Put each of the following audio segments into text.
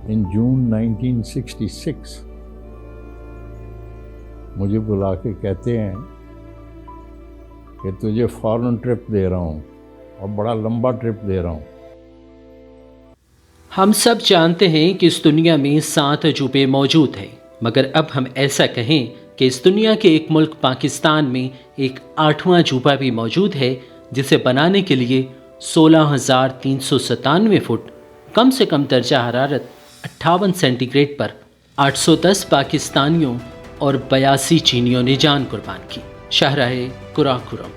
In June 1966 مجھے بلا کے کہتے ہیں کہ تجھے فارن ٹرپ دے رہا ہوں اور بڑا لمبا ٹرپ دے رہا ہوں. ہم سب جانتے ہیں کہ اس دنیا میں 7 عجوبے موجود ہیں، مگر اب ہم ایسا کہیں کہ اس دنیا کے ایک ملک پاکستان میں ایک 8واں عجوبہ بھی موجود ہے، جسے بنانے کے لیے 16,397 فٹ، کم سے کم درجہ حرارت 58 سینٹی گریڈ پر 810 پاکستانیوں اور 82 چینیوں نے جان قربان کی. شاہراہ قراقرم.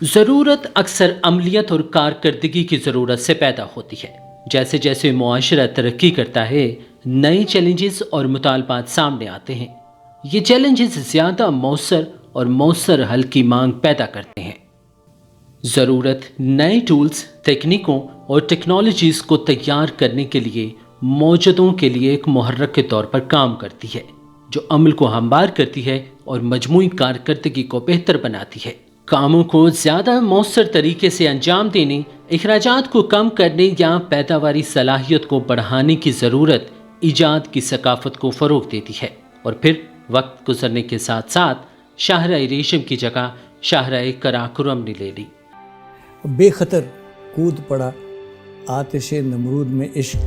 ضرورت اکثر عملیت اور کارکردگی کی ضرورت سے پیدا ہوتی ہے. جیسے جیسے معاشرہ ترقی کرتا ہے، نئے چیلنجز اور مطالبات سامنے آتے ہیں. یہ چیلنجز زیادہ مؤثر اور مؤثر حل کی مانگ پیدا کرتے ہیں. ضرورت نئے ٹولز، تکنیکوں اور ٹیکنالوجیز کو تیار کرنے کے لیے موجودوں کے لیے ایک محرک کے طور پر کام کرتی ہے، جو عمل کو ہموار کرتی ہے اور مجموعی کارکردگی کو بہتر بناتی ہے. کاموں کو زیادہ مؤثر طریقے سے انجام دینے، اخراجات کو کم کرنے یا پیداواری صلاحیت کو بڑھانے کی ضرورت ایجاد کی ثقافت کو فروغ دیتی ہے. اور پھر وقت گزرنے کے ساتھ ساتھ شاہراہ ریشم کی جگہ شاہراہ قراقرم نے لے لی. بے خطر کود پڑا آتش نمرود میں عشق،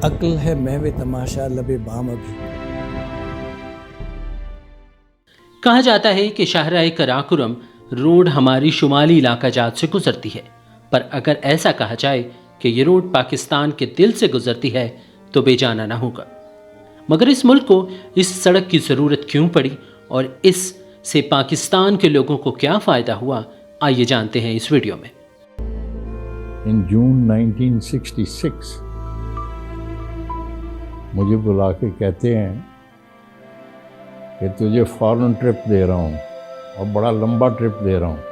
عقل ہے محو تماشا لب بام ابھی. کہا جاتا ہے کہ شاہراہ قراقرم روڈ ہماری شمالی علاقہ جات سے گزرتی ہے، پر اگر ایسا کہا جائے کہ یہ روڈ پاکستان کے دل سے گزرتی ہے تو بے جانا نہ ہوگا. مگر اس ملک کو اس سڑک کی ضرورت کیوں پڑی اور اس سے پاکستان کے لوگوں کو کیا فائدہ ہوا، آئیے جانتے ہیں اس ویڈیو میں. In June 1966 مجھے بلا کے کہتے ہیں کہ تجھے فارن ٹرپ دے رہا ہوں اور بڑا لمبا ٹرپ دے رہا ہوں.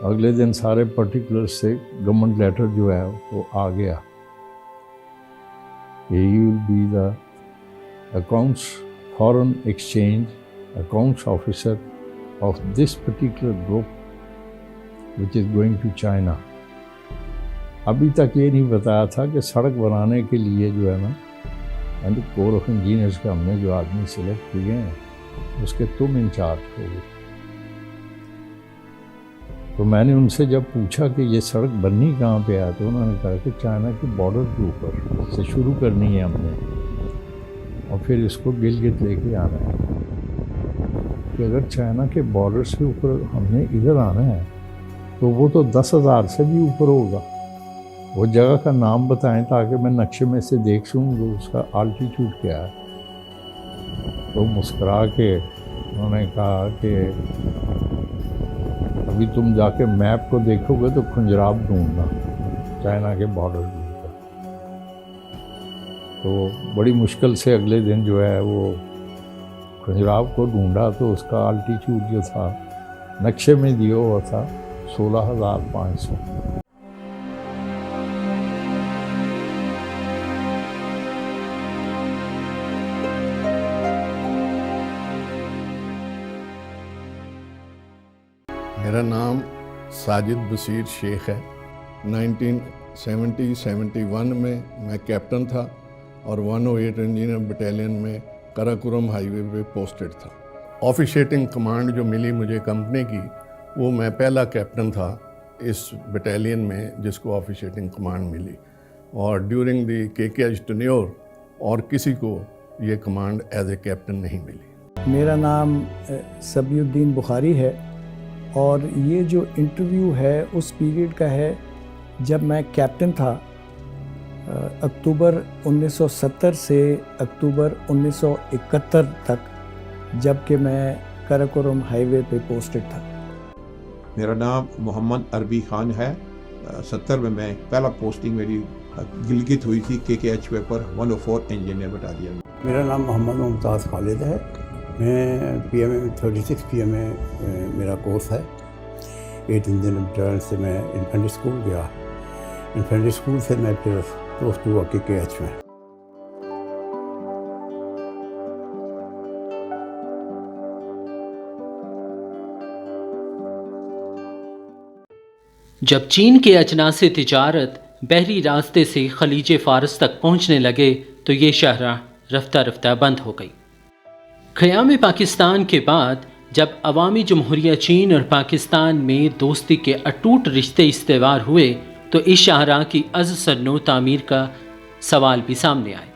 اگلے دن سارے پرٹیکولر سے گورنمنٹ لیٹر جو ہے وہ آ گیا کہ you will be the accounts foreign exchange accounts officer of this particular group which is going to China. ابھی تک یہ نہیں بتایا تھا کہ سڑک بنانے کے لیے جو ہے نا اینڈ کور آف انجینئرز کا ہم نے جو آدمی سلیکٹ کیے ہیں اس کے تم انچارج ہو گئے. تو میں نے ان سے جب پوچھا کہ یہ سڑک بننی کہاں پہ ہے تو انہوں نے کہا کہ چائنا کے بارڈر کے اوپر سے شروع کرنی ہے ہم نے اور پھر اس کو گلگت لے کے آنا ہے. کہ اگر چائنا کے بارڈر سے اوپر ہم نے ادھر آنا ہے تو وہ تو 10,000 سے بھی اوپر ہوگا. وہ جگہ کا نام بتائیں تاکہ میں نقشے میں سے دیکھ سوں کہ اس کا آلٹیٹیوڈ کیا ہے. تو مسکرا کے انہوں نے کہا کہ ابھی تم جا کے میپ کو دیکھو گے تو کھنجراب ڈھونڈنا چائنا کے بارڈر کے اوپر. تو بڑی مشکل سے اگلے دن جو ہے وہ کھنجراب کو ڈھونڈا تو اس کا آلٹیٹیوڈ جو تھا نقشے میں دیا ہوا تھا 16,500. میرا نام ساجد بصیر شیخ ہے. 1970-71 میں کیپٹن تھا اور 108 انجینئر بٹالین میں قراقرم ہائی وے پہ پوسٹڈ تھا. آفیشیٹنگ کمانڈ جو ملی مجھے کمپنی کی، وہ میں پہلا کیپٹن تھا اس بٹالین میں جس کو آفیشیٹنگ کمانڈ ملی. اور ڈیورنگ دی KKH ٹینیور اور کسی کو یہ کمانڈ ایز اے کیپٹن نہیں ملی. میرا نام سبی الدین بخاری ہے اور یہ جو انٹرویو ہے اس پیریڈ کا ہے جب میں کیپٹن تھا، اکتوبر 1970 سے اکتوبر 1971 تک، جب کہ میں قراقرم ہائی وے پہ پوسٹڈ تھا. میرا نام محمد عربی خان ہے. 70 میں پہلا پوسٹنگ میری गिलगित हुई थी KKH पेपर 104 इंजीनियर बटालियन में। मेरा नाम मोहम्मद मुमताज़ खालिद है। मैं PMA 36 PMA मेरा कोर्स है। 8 इंजीनियर बटालियन से मैं इन्फेंट्री स्कूल गया। इन्फेंट्री स्कूल से मैं फिर पोस्ट हुआ KKH में। जब चीन के अजनासे तिजारत बहरी रास्ते से खलीज फारस तक पहुंचने लगे तो ये शाहराह रफ्ता रफ्ता बंद हो गई। क़याम पाकिस्तान के बाद जब अवामी जमहूरिया चीन और पाकिस्तान में दोस्ती के अटूट रिश्ते इस्तेवार हुए तो इस शाहराह की अज़ सन्नो तामीर का सवाल भी सामने आए।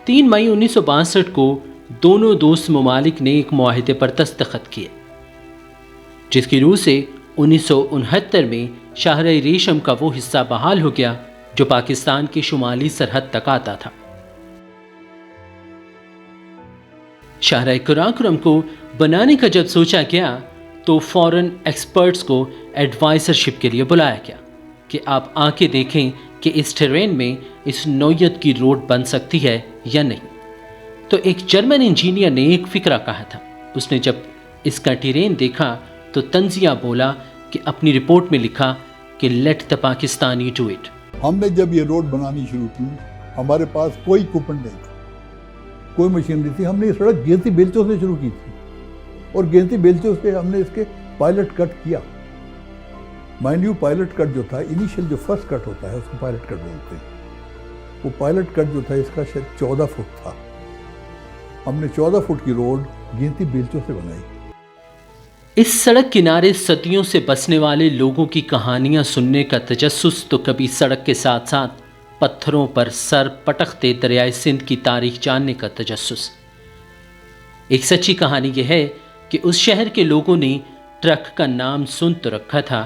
3 मई 1962 को दोनों दोस्त ममालिक ने एक मुआहिदे पर दस्तखत किए, जिसकी रूह से 1969 में शाहराह रेशम का वो हिस्सा बहाल हो गया जो पाकिस्तान की शुमाली सरहद तक आता था। शाहराह कराकोरम को बनाने का जब सोचा गया तो फॉरेन एक्सपर्ट्स को एडवाइजरशिप के लिए बुलाया गया कि आप आके देखें कि इस टेरेन में इस नौयत की रोड बन सकती है या नहीं। तो एक जर्मन इंजीनियर ने एक फिक्रा कहा था। उसने जब इसका टेरेन देखा तो तंजिया बोला कि अपनी रिपोर्ट में लिखा कि let the Pakistani do it. हमने जब ये रोड बनानी शुरू की, हमारे पास कोई इक्विपमेंट नहीं था, कोई मशीनरी थी। हमने ये सड़क गेंती बेलचों से शुरू की थी और गेंती बेलचों से हमने इसके पायलट कट किया। माइंड यू, पायलट कट जो था, इनिशियल जो फर्स्ट कट होता है उसको पायलट कट बोलते हैं। वो पायलट कट जो था इसका शायद 14 फुट था। हमने 14 फुट की रोड गेंती बेलचों से बनाई। इस सड़क किनारे सदियों से बसने वाले लोगों की कहानियां सुनने का तजस्सुस तो कभी सड़क के साथ साथ पत्थरों पर सर पटकते दरियाए सिंध की तारीख जानने का तजस्सुस। एक सच्ची कहानी यह है कि उस शहर के लोगों ने ट्रक का नाम सुन तो रखा था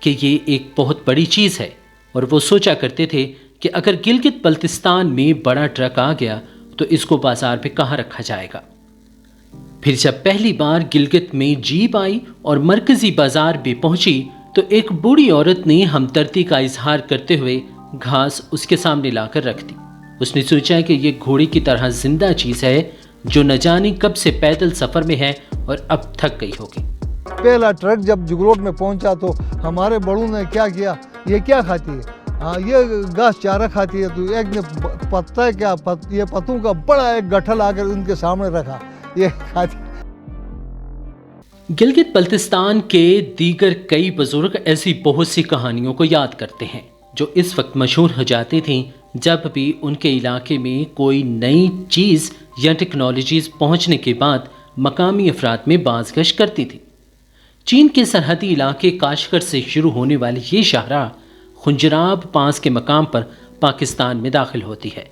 कि ये एक बहुत बड़ी चीज़ है और वो सोचा करते थे कि अगर गिलगित बल्तिस्तान में बड़ा ट्रक आ गया तो इसको बाजार पे कहाँ रखा जाएगा। फिर जब पहली बार गिलगित में जीप आई और मरकजी बाजार भी पहुंची तो एक बूढ़ी औरत ने हमदर्दी का इजहार करते हुए घास उसके सामने लाकर रख दी। उसने सोचा कि ये घोड़े की तरह जिंदा चीज है जो न जाने कब से पैदल सफर में है और अब थक गई होगी। पहला ट्रक जब जुगरोट में पहुंचा तो हमारे बड़ों ने क्या किया, ये क्या खाती है? हाँ, ये घास चारा खाती है। तो एक ने पत्ता क्या ये पत्तों का बड़ा एक गठल आकर उनके सामने रखा, ये खाती। गिलगित बल्तिस्तान के दीगर कई बुजुर्ग ऐसी बहुत सी कहानियों को याद करते हैं जो इस वक्त मशहूर हो जाती थी जब भी उनके इलाके में कोई नई चीज़ या टेक्नोलॉजीज पहुंचने के बाद मकामी अफराद में बाज़गश करती थी। चीन के सरहदी इलाके काशगर से शुरू होने वाली ये शाहराह खुंजराब पास के मकाम पर पाकिस्तान में दाखिल होती है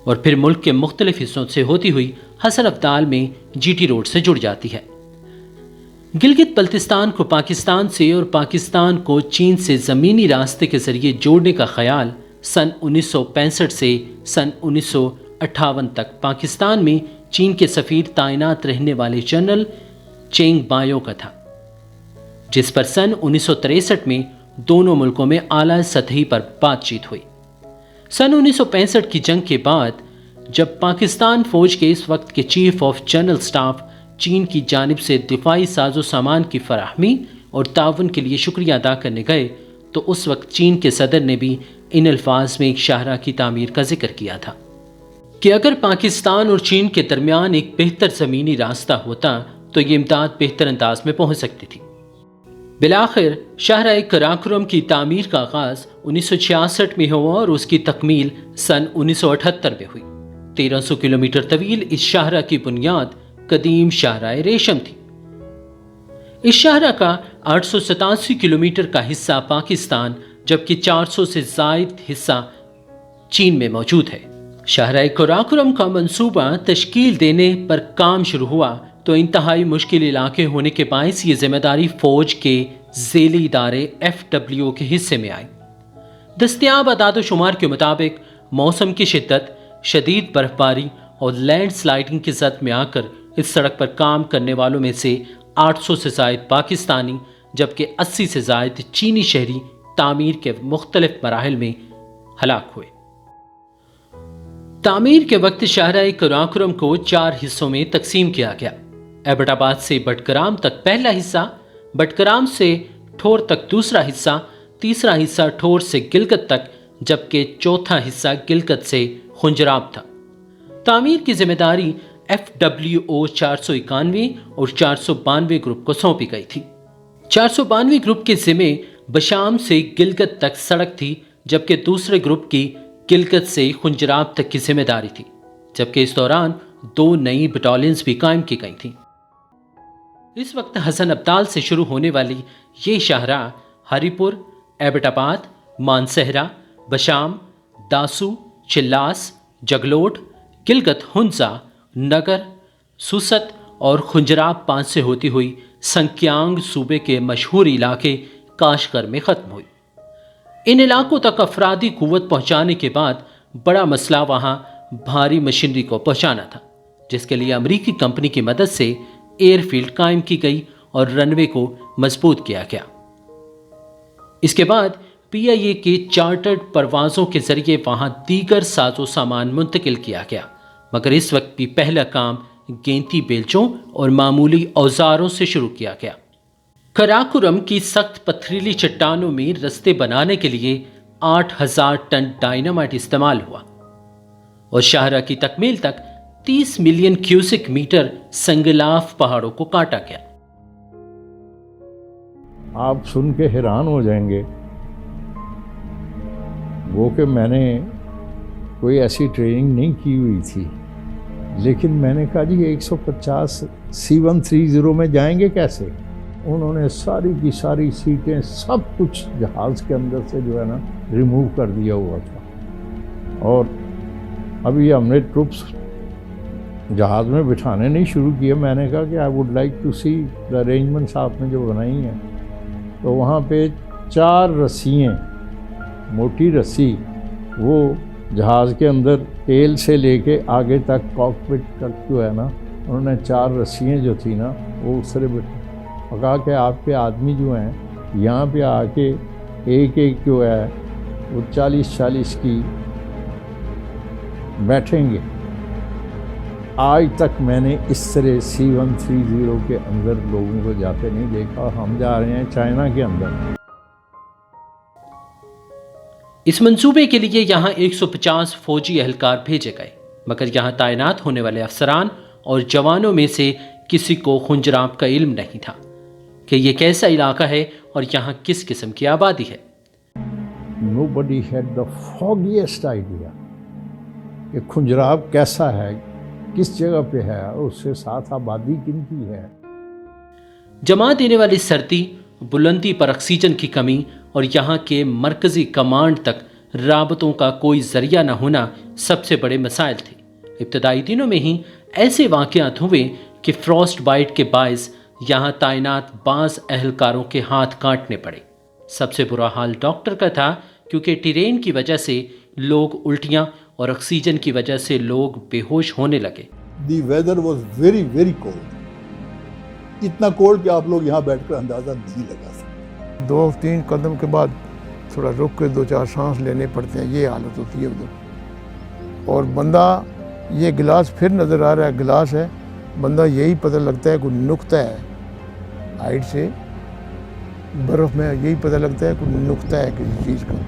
और फिर मुल्क के मुख्तलिफ हिस्सों से होती हुई हसन अब्दाल में GT रोड से जुड़ जाती है। गिलगित बल्तिस्तान को पाकिस्तान से और पाकिस्तान को चीन से ज़मीनी रास्ते के ज़रिए जोड़ने का ख्याल सन 1965 से सन 1958 तक पाकिस्तान में चीन के सफ़ीर तैनात रहने वाले जनरल चेंग बायो का था, जिस पर सन 1963 में दोनों मुल्कों में आला सतही पर बातचीत हुई। सन 1965 की जंग के बाद जब पाकिस्तान फ़ौज के इस वक्त के चीफ ऑफ जनरल स्टाफ चीन की जानिब से दिफाई साजो सामान की फराहमी और ताउन के लिए शुक्रिया अदा करने गए तो उस वक्त चीन के सदर ने भी इन अल्फाज में एक शाहराह की तामीर का जिक्र किया था कि अगर पाकिस्तान और चीन के दरमियान एक बेहतर ज़मीनी रास्ता होता तो ये इमदाद बेहतर अंदाज में पहुंच सकती थी। बिलाखिर शाहराह कराकोरम की तामीर का आगाज़ 1966 में हुआ और उसकी तकमील सन 1978 में हुई। 1300 किलोमीटर तवील इस शाहराह की बुनियाद कदीम शाहराह रेशम थी। इस शाहराह का 887 किलोमीटर का हिस्सा पाकिस्तान जबकि 400 से ज़ायद हिस्सा चीन में मौजूद है। शाहराह कराकोरम का मंसूबा तश्कील देने पर काम शुरू हुआ तो इंतहाई मुश्किल इलाके होने के बायस ये जिम्मेदारी फौज के ज़ेली इदारे FWO के हिस्से में आई। दस्तयाब अदाद शुमार के मुताबिक मौसम की शिद्दत, शदीद बर्फबारी और लैंड स्लाइडिंग की जद में आकर इस सड़क पर काम करने वालों में से 800 से ज़ायद पाकिस्तानी जबकि 80 से ज़ायद चीनी शहरी तामीर के मुख्तलिफ मराहिल में हलाक हुए। तामीर के वक्त शाहराह कराकुरम को 4 हिस्सों में तकसीम किया गया। एबटाबाद से बटग्राम तक पहला हिस्सा, बटग्राम से ठोर तक दूसरा हिस्सा, तीसरा हिस्सा ठोर से गिलगित तक, जबकि चौथा हिस्सा गिलगित से खुंजराब था। तामीर की जिम्मेदारी FWO 491 और 492 ग्रुप को सौंपी गई थी। 492 ग्रुप के जिम्मे बशाम से गिलगित तक सड़क थी, जबकि दूसरे ग्रुप की गिलगित से खुंजराब तक की जिम्मेदारी थी, जबकि इस दौरान 2 नई बटालियंस भी कायम की गई थीं। इस वक्त हसन अब्दाल से शुरू होने वाली ये शाहराह हरिपुर, एबटाबाद, मानसहरा, बशाम, दासू, चिल्लास, जगलोट, गिलगित हुंजा, नगर, सुसत और खुंजराब 5 से होती हुई संक्यांग सूबे के मशहूर इलाके काशगर में ख़त्म हुई। इन इलाकों तक अफरादी कुव्वत पहुंचाने के बाद बड़ा मसला वहां भारी मशीनरी को पहुंचाना था, जिसके लिए अमेरिकी कंपनी की मदद से एयरफील्ड कायम की गई और रनवे को मजबूत किया गया। इसके बाद PIA के चार्टर्ड परवाज़ों के जरिए वहां दीगर साजो सामान मुंतकिल किया गया, मगर इस वक्त भी पहला काम गेंती बेलचों और मामूली औजारों से शुरू किया गया। कराकुरम की सख्त पथरीली चट्टानों में रस्ते बनाने के लिए 8000 टन डायनामाइट इस्तेमाल हुआ और शाहराह की तकमील तक 30 मिलियन क्यूसिक मीटर संगलाफ पहाड़ों को काटा गया। आप सुन के हैरान हो जाएंगे, वो कि मैंने कोई ऐसी ट्रेनिंग नहीं की हुई थी, लेकिन मैंने कहा जी 150 C-130 में जाएंगे कैसे। उन्होंने सारी की सारी सीटें सब कुछ जहाज़ के अंदर से जो है ना रिमूव कर दिया हुआ था, और अभी हमने ट्रुप्स जहाज़ में बिठाने नहीं शुरू किए। मैंने कहा कि I would like to see the arrangements आपने जो बनाई हैं। तो वहाँ पे 4 रस्सियाँ, मोटी रस्सी, वो जहाज़ के अंदर टेल से लेके आगे तक कॉकपिट तक जो है ना, उन्होंने 4 रस्सियाँ जो थी ना वो उस तरह कहा कि आपके आदमी जो हैं यहाँ पे आके एक एक जो है वो 40-40 की बैठेंगे। आज तक मैंने इस तरह C-130 के अंदर लोगों को जाते नहीं देखा। हम जा रहे हैं चाइना के अंदर। इस मंसूबे के लिए यहाँ 150 फौजी एहलकार भेजे गए, मगर यहाँ तैनात होने वाले अफसरान और जवानों में से किसी को खुंजराब का इल्म नहीं था कि ये कैसा इलाका है और यहाँ किस किस्म की आबादी है। Nobody had the foggiest idea कि खुंजराब कैसा है, किस जगह पे है, उससे साथ आबादी किन की है। जमा देने वाली सर्दी, बुलंदी पर ऑक्सीजन की कमी और यहाँ के मरकजी कमांड तक राबतों का कोई जरिया न होना सबसे बड़े मसाइल थे। इब्तदाई दिनों में ही ऐसे वाक़यात हुए कि फ्रॉस्ट बाइट के बायस यहाँ तैनात बाज़ एहलकारों के हाथ काटने पड़े। सबसे बुरा हाल डॉक्टर का था, क्योंकि टेरेन की वजह से लोग उल्टियाँ और ऑक्सीजन की वजह से लोग बेहोश होने लगे। The weather was very very cold, इतना कोल्ड कि आप लोग यहाँ बैठकर अंदाज़ा नहीं लगा सकते। 2-3 कदम के बाद थोड़ा रुक के 2-4 सांस लेने पड़ते हैं, ये हालत होती है उधर। और बंदा, ये गिलास फिर नज़र आ रहा है, गिलास है, बंदा यही पता लगता है कोई नुक्ता है हाइट से, बर्फ़ में यही पता लगता है कोई नुक्ता है किसी चीज़ का।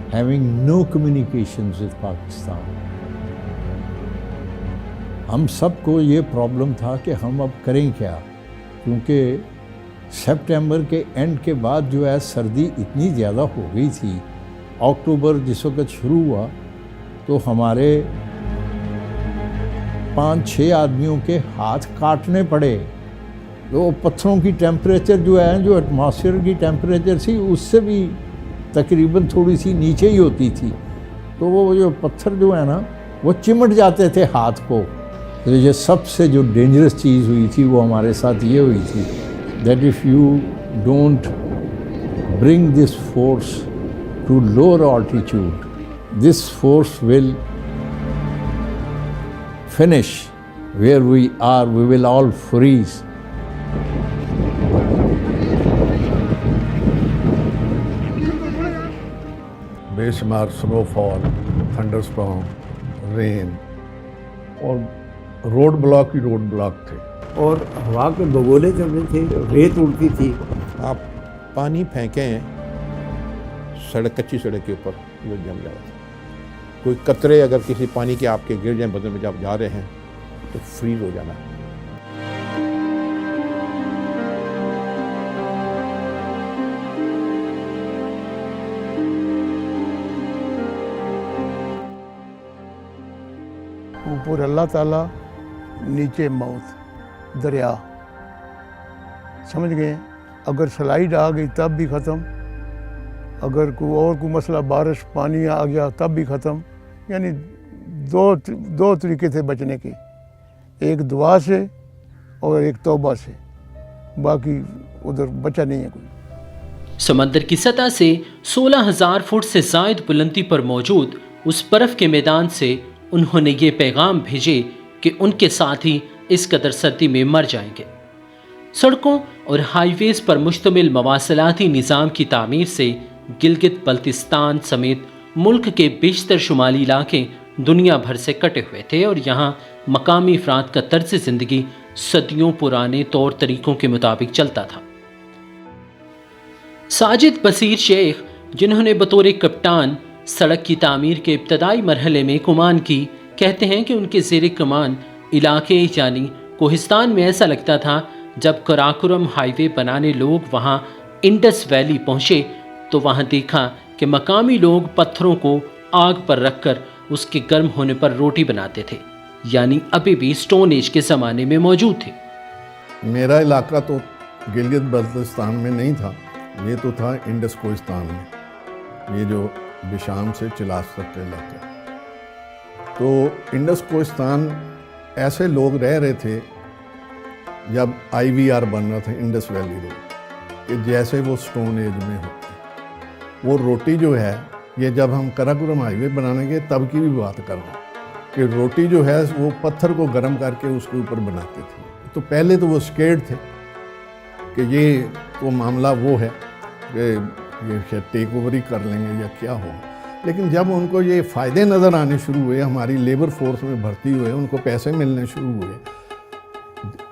Having no communications with Pakistan, हम सबको ये प्रॉब्लम था कि हम अब करें क्या, क्योंकि सितंबर के एंड के बाद जो है सर्दी इतनी ज़्यादा हो गई थी। अक्टूबर जिस वक्त शुरू हुआ तो हमारे 5-6 आदमियों के हाथ काटने पड़े। तो पत्थरों की टेम्परेचर जो है, जो एटमॉस्फेयर की टेम्परेचर थी, उससे भी तकरीबन थोड़ी सी नीचे ही होती थी। तो वो जो पत्थर जो है ना, वो चिमट जाते थे हाथ को। तो ये सबसे जो डेंजरस चीज़ हुई थी वो हमारे साथ ये हुई थी, that if you don't bring this force to lower altitude, this force will finish where we are, we will all freeze. بے شمار snowfall, thunderstorm, rain, اور روڈ بلاک ہی روڈ بلاک تھے. اور ہوا کے بگولے چل رہے تھے، ریت اڑتی تھی. آپ پانی پھینکیں سڑک، کچی سڑک کے اوپر وہ جم جائے گا. کوئی قطرے اگر کسی پانی کے آپ کے گر جائیں بدن میں جب جا رہے ہیں تو فریز ہو جانا. اوپر اللہ تعالیٰ، نیچے موت، دریا. سمجھ گئے؟ اگر سلائیڈ آ گئی تب بھی ختم، اگر کوئی مسئلہ بارش پانی آ گیا تب بھی ختم. یعنی دو طریقے تھے بچنے کے، ایک دعا سے اور ایک توبہ سے، باقی ادھر بچا نہیں ہے کوئی. سمندر کی سطح سے 16,000 فٹ سے زائد بلندی پر موجود اس برف کے میدان سے انہوں نے یہ پیغام بھیجے کہ ان کے ساتھی اس قدر سردی میں مر جائیں گے. سڑکوں اور ہائی ویز پر مشتمل مواصلاتی نظام کی تعمیر سے گلگت بلتستان سمیت ملک کے بیشتر شمالی علاقے دنیا بھر سے کٹے ہوئے تھے، اور یہاں مقامی افراد کا طرز زندگی صدیوں پرانے طور طریقوں کے مطابق چلتا تھا. ساجد بصیر شیخ، جنہوں نے بطور کپتان سڑک کی تعمیر کے ابتدائی مرحلے میں کمان کی، کہتے ہیں کہ ان کے زیر کمان علاقے یعنی کوہستان میں ایسا لگتا تھا جب قراقرم ہائی وے بنانے لوگ وہاں انڈس ویلی پہنچے تو وہاں دیکھا کہ مقامی لوگ پتھروں کو آگ پر رکھ کر اس کے گرم ہونے پر روٹی بناتے تھے، یعنی ابھی بھی سٹون ایج کے زمانے میں موجود تھے. میرا علاقہ تو گلگت بلتستان میں نہیں تھا، یہ تو تھا انڈس کوہستان میں، یہ جو بشام سے چلاس تک کا علاقہ. تو انڈس کوہستان ایسے لوگ رہ رہے تھے جب آئی وی آر بن رہا تھا انڈس ویلی روڈ، کہ جیسے وہ سٹون ایج میں ہوتے. وہ روٹی جو ہے، یہ جب ہم قراقرم ہائی وے بنانے گے تب کی بھی بات کر رہا ہوں، کہ روٹی جو ہے وہ پتھر کو گرم کر کے اس کے اوپر بناتے تھے. تو پہلے تو وہ سکیئرڈ تھے کہ یہ وہ معاملہ وہ ہے کہ یہ شاید ٹیک اوور ہی کر لیں گے یا کیا ہوگا. لیکن جب ان کو یہ فائدے نظر آنے شروع ہوئے، ہماری لیبر فورس میں بھرتی ہوئے، ان کو پیسے ملنے شروع ہوئے،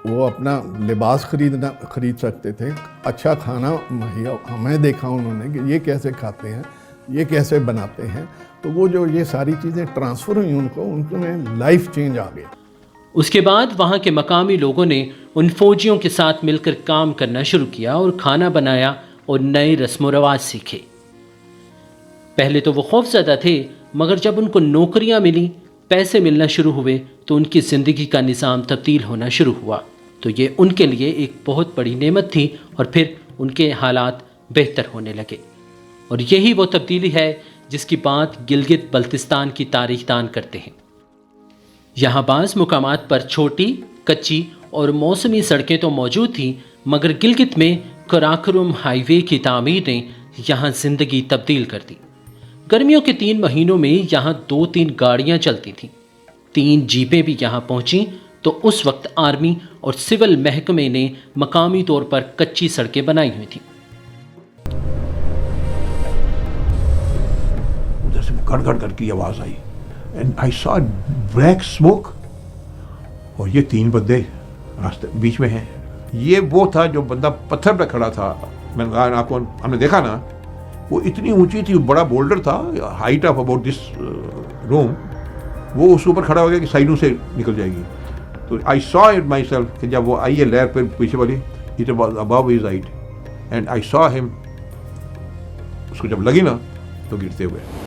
وہ اپنا لباس خرید سکتے تھے، اچھا کھانا مہیا، ہمیں دیکھا انہوں نے کہ یہ کیسے کھاتے ہیں، یہ کیسے بناتے ہیں. تو وہ جو یہ ساری چیزیں ٹرانسفر ہوئی ان میں لائف چینج آ گیا. اس کے بعد وہاں کے مقامی لوگوں نے ان فوجیوں کے ساتھ مل کر کام کرنا شروع کیا اور کھانا بنایا اور نئے رسم و رواج سیکھے. پہلے تو وہ خوف زدہ تھے، مگر جب ان کو نوکریاں ملی، پیسے ملنا شروع ہوئے تو ان کی زندگی کا نظام تبدیل ہونا شروع ہوا. تو یہ ان کے لیے ایک بہت بڑی نعمت تھی، اور پھر ان کے حالات بہتر ہونے لگے. اور یہی وہ تبدیلی ہے جس کی بات گلگت بلتستان کی تاریخ دان کرتے ہیں. یہاں بعض مقامات پر چھوٹی، کچی اور موسمی سڑکیں تو موجود تھیں، مگر گلگت میں قراقرم ہائی وے کی تعمیر نے یہاں زندگی تبدیل کر دی. گرمیوں کے 3 مہینوں میں یہاں 2-3 گاڑیاں چلتی تھیں. 3 جیپیں بھی یہاں پہنچیں تو اس وقت آرمی اور سول محکمے نے مقامی طور پر کچی سڑکیں بنائی ہوئی تھیں. ادھر سے گڑ گڑ کر کی آواز آئی، اینڈ آئی سا بلیک اسموک، اور یہ 3 بندے راستے بیچ میں ہیں. یہ وہ تھا جو بندہ پتھر پہ کھڑا تھا، میں نے کہا آپ کو ہم نے دیکھا نا، وہ اتنی اونچی تھی، بڑا بولڈر تھا، ہائٹ آف اباؤٹ دس روم، وہ اس اوپر کھڑا ہو گیا کہ سائڈوں سے نکل جائے گی. تو آئی سا اٹ مائی سیلف کہ جب وہ آئی ہے لہر پہ پیچھے والی، it was above his height, and I saw him, اس کو جب لگی نا تو گرتے ہوئے.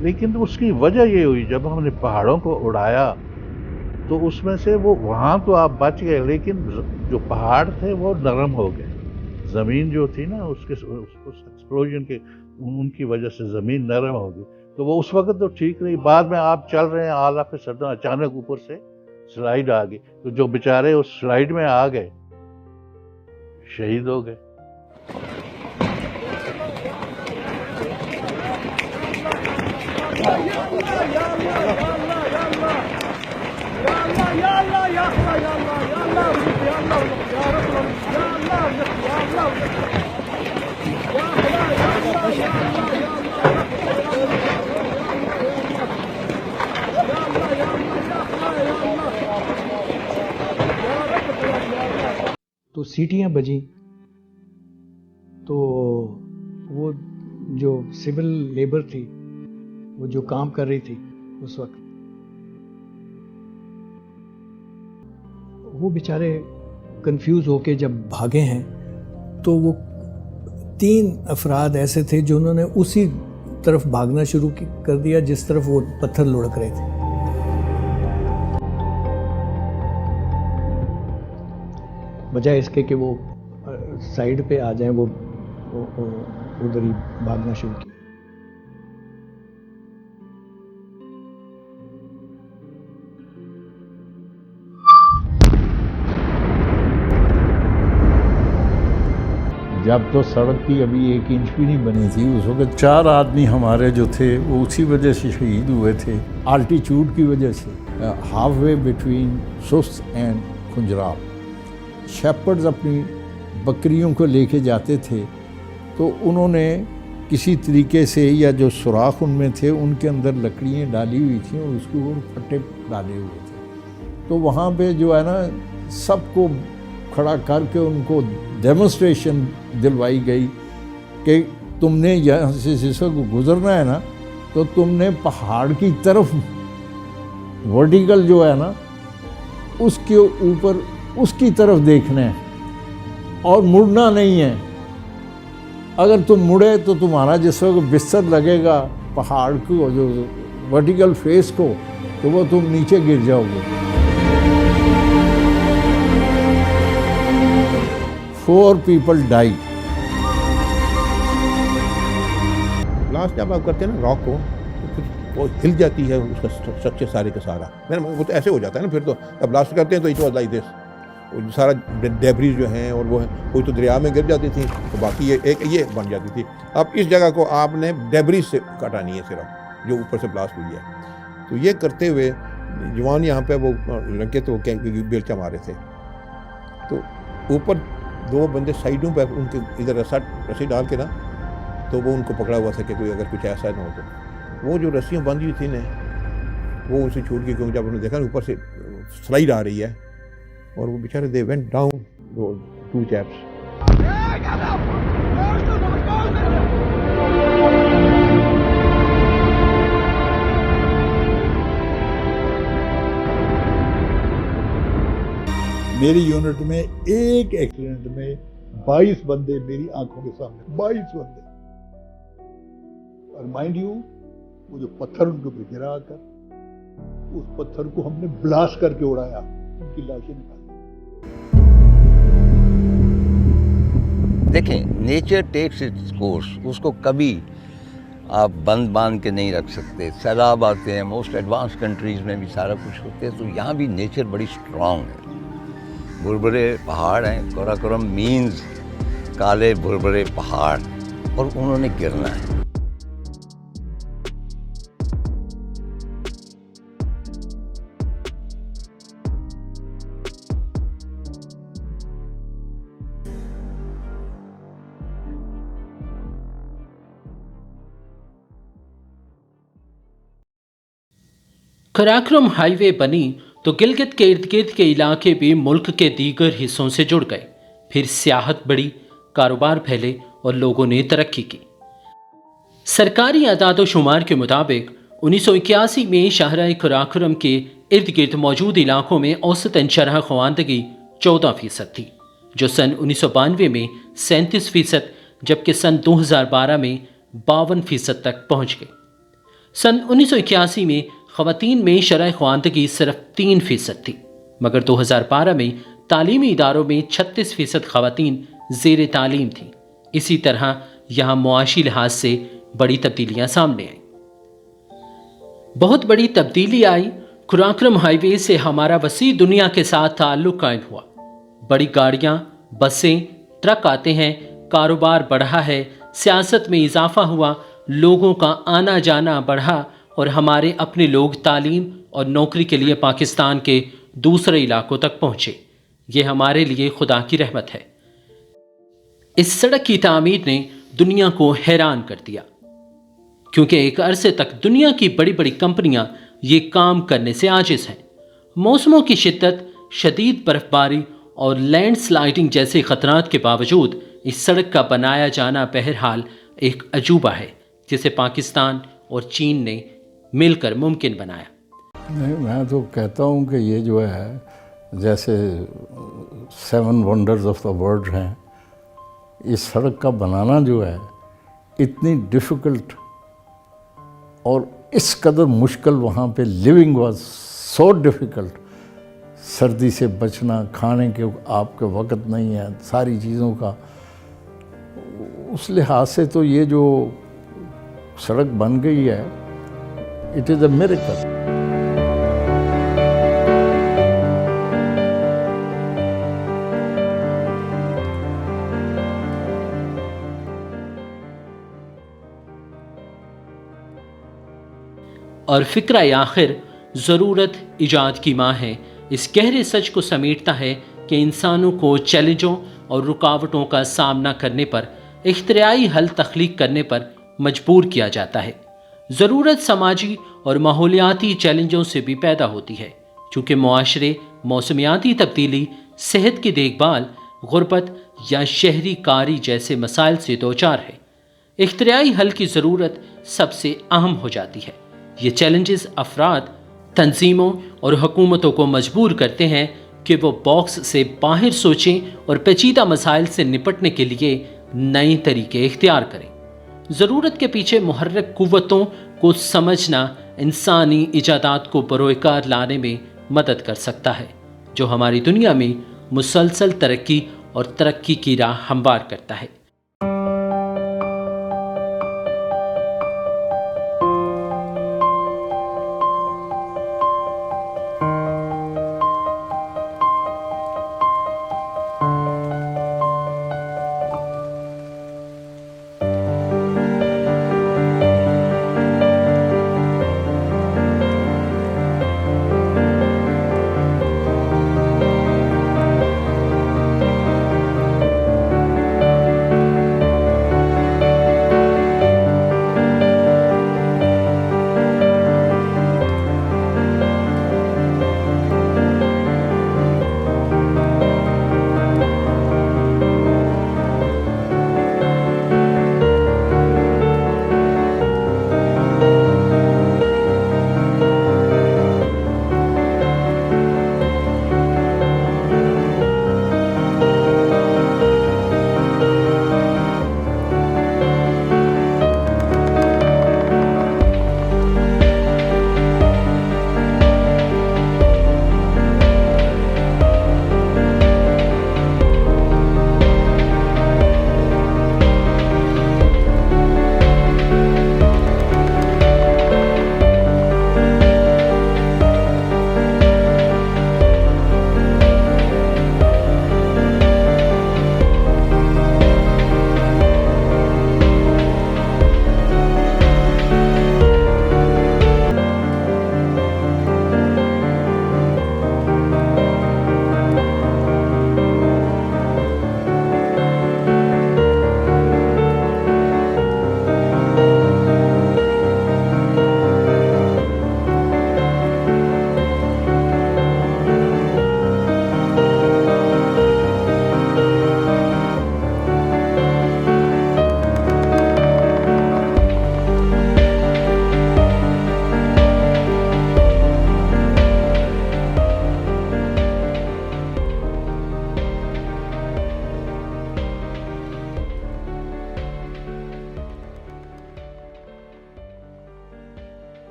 لیکن اس کی وجہ یہ ہوئی جب ہم نے پہاڑوں کو اڑایا تو اس میں سے وہ وہاں تو آپ بچ گئے، لیکن جو پہاڑ تھے وہ نرم ہو گئے. زمین جو تھی نا اس ایکسپلوژن کے ان کی وجہ سے زمین نرم ہو گئی. تو وہ اس وقت تو ٹھیک رہی. بعد میں آپ چل رہے ہیں اعلیٰ پہ سدن اچانک اوپر سے سلائیڈ آ گئی، تو جو بیچارے اس سلائیڈ میں آ گئے شہید ہو گئے. تو सीटियां बजी तो वो जो सिविल लेबर थी, वो जो काम कर रही थी उस वक्त, वो बेचारे कंफ्यूज होके जब भागे हैं तो वो 3 अफराद ऐसे थे जो उन्होंने उसी तरफ भागना शुरू कर दिया जिस तरफ वो पत्थर लुढ़क रहे थे। बजाय इसके कि वो साइड पे आ जाएं, वो उधर ही भागना शुरू किया। जब तो सड़क की अभी 1 इंच भी नहीं बनी थी, उस वक्त 4 आदमी हमारे जो थे वो उसी वजह से शहीद हुए थे, आल्टीट्यूड की वजह से, हाफ वे बिटवीन सुस्त एंड खुंजराब। शेपर्ड्स अपनी बकरियों को लेके जाते थे तो उन्होंने किसी तरीके से, या जो सुराख उनमें थे उनके अंदर लकड़ियाँ डाली हुई थी और उसके ऊपर फट्टे डाले हुए थे। तो वहाँ पे जो है ना, सबको खड़ा करके उनको डेमोन्स्ट्रेशन दिलवाई गई कि तुमने यहाँ से जिस वक्त गुजरना है ना, तो तुमने पहाड़ की तरफ वर्टिकल जो है ना उसके ऊपर उसकी तरफ देखना है और मुड़ना नहीं है। अगर तुम मुड़े तो तुम्हारा जिस वक्त बिस्तर लगेगा पहाड़ को, जो वर्टिकल फेस को, तो वो तुम नीचे गिर जाओगे। 4 people died। ब्लास्ट जब आप करते हैं ना रॉक को, तो फिर वो हिल जाती है उसका स्ट्रक्चर सारे का सारा। वो तो ऐसे हो जाता है ना, फिर तो जब ब्लास्ट करते हैं तो इट वाज लाइक दिस, वो सारा डेब्रीज जो हैं, और वो कोई तो दरिया में गिर जाती थी, तो बाकी ये बन जाती थी। अब इस जगह को आपने डेब्रीज से कटानी है सिर्फ, जो ऊपर से ब्लास्ट हुई है। तो ये करते हुए जवान यहाँ पे वो लड़के तो बेलचा मारे थे, तो ऊपर 2 बंदे साइडों पे उनके इधर रस्सी डाल के ना, तो वो उनको पकड़ा हुआ था कि कोई अगर कुछ ऐसा ना हो तो। वो जो रस्सियाँ बंधी हुई थी ना, वो उनसे छूट गई, क्योंकि जब उन्होंने देखा ऊपर से स्लाइड आ रही है, और वो बेचारे दे वेंट डाउन, 2 chaps। मेरी यूनिट में एक एक्सीडेंट में 22 बंदे मेरी आंखों के सामने, 22 बंदे। और माइंड यू, वो जो पत्थर उनके ऊपर गिरा आकर, उस पत्थर को हमने ब्लास्ट करके उड़ाया, उनकी लाशें निकाली। देखें, नेचर टेक्स इट्स कोर्स, उसको कभी आप बंद बांध के नहीं रख सकते। सैलाब आते हैं, मोस्ट एडवांस कंट्रीज़ में भी सारा कुछ होते हैं, तो यहाँ भी नेचर बड़ी स्ट्रॉन्ग है। बुरबुरे पहाड़ हैं, काराकोरम मीन्स काले बुरबुरे पहाड़, और उन्होंने गिरना है। कराकोरम हाईवे बनी तो गिलगित के इर्द गिर्द के इलाके भी मुल्क के दीगर हिस्सों से जुड़ गए। फिर सियाहत बढ़ी, कारोबार फैले और लोगों ने तरक्की की। सरकारी आदाद-ओ-शुमार के मुताबिक 1981 में शाहराह कराकोरम के इर्द गिर्द मौजूद इलाकों में औसतन शरह ख्वानदगी 14% थी, जो सन 1992 में 37%, जबकि सन 2012 में 52% तक पहुँच गई। सन 1981 में ख़वातीन में शरह ख्वानदगी सिर्फ 3% थी, मगर 2012 में तालीमी इदारों में 36% ख़वातीन ज़ेर तालीम थी। इसी तरह यहाँ मुआशी लिहाज से बड़ी तब्दीलियाँ सामने आईं। बहुत बड़ी तब्दीली आई। कराकोरम हाईवे से हमारा वसी दुनिया के साथ ताल्लुक़ कायम हुआ। बड़ी गाड़ियाँ, बसें, ट्रक आते हैं, कारोबार बढ़ा है, सियासत में इजाफा हुआ, लोगों का आना जाना बढ़ा और हमारे अपने लोग तालीम और नौकरी के लिए पाकिस्तान के دوسرے علاقوں تک پہنچے۔ یہ ہمارے لیے خدا کی رحمت ہے۔ اس سڑک کی تعمیر نے دنیا کو حیران کر دیا، کیونکہ ایک عرصے تک دنیا کی بڑی بڑی کمپنیاں یہ کام کرنے سے عاجز ہیں۔ موسموں کی شدت، شدید برف باری اور لینڈ سلائڈنگ جیسے خطرات کے باوجود اس سڑک کا بنایا جانا بہرحال ایک عجوبہ ہے جسے پاکستان اور چین نے مل کر ممکن بنایا۔ نہیں، میں تو کہتا ہوں کہ یہ جو ہے جیسے 7 ونڈرز آف دا ورلڈ ہیں، اس سڑک کا بنانا جو ہے اتنی ڈیفیکلٹ اور اس قدر مشکل، وہاں پہ لیونگ واز سو ڈیفیکلٹ، سردی سے بچنا، کھانے کے آپ کے وقت نہیں ہے، ساری چیزوں کا، اس لحاظ سے تو یہ جو سڑک بن گئی ہے اٹ از اے میریکل۔ اور فکرہ آخر ضرورت ایجاد کی ماں ہے اس گہرے سچ کو سمیٹتا ہے کہ انسانوں کو چیلنجوں اور رکاوٹوں کا سامنا کرنے پر اختراعی حل تخلیق کرنے پر مجبور کیا جاتا ہے۔ ضرورت سماجی اور ماحولیاتی چیلنجوں سے بھی پیدا ہوتی ہے، چونکہ معاشرے موسمیاتی تبدیلی، صحت کی دیکھ بھال، غربت یا شہری کاری جیسے مسائل سے دوچار ہے۔ اختراعی حل کی ضرورت سب سے اہم ہو جاتی ہے۔ یہ چیلنجز افراد، تنظیموں اور حکومتوں کو مجبور کرتے ہیں کہ وہ باکس سے باہر سوچیں اور پیچیدہ مسائل سے نپٹنے کے لیے نئے طریقے اختیار کریں۔ ضرورت کے پیچھے محرک قوتوں کو سمجھنا انسانی ایجادات کو بروئے کار لانے میں مدد کر سکتا ہے، جو ہماری دنیا میں مسلسل ترقی اور ترقی کی راہ ہموار کرتا ہے۔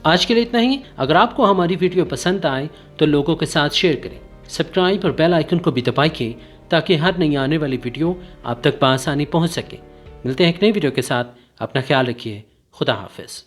آج کے لیے اتنا ہی۔ اگر آپ کو ہماری ویڈیو پسند آئے تو لوگوں کے ساتھ شیئر کریں، سبسکرائب اور بیل آئیکن کو بھی دبائیں تاکہ ہر نئی آنے والی ویڈیو آپ تک بآسانی پہنچ سکے۔ ملتے ہیں ایک نئی ویڈیو کے ساتھ، اپنا خیال رکھیے، خدا حافظ۔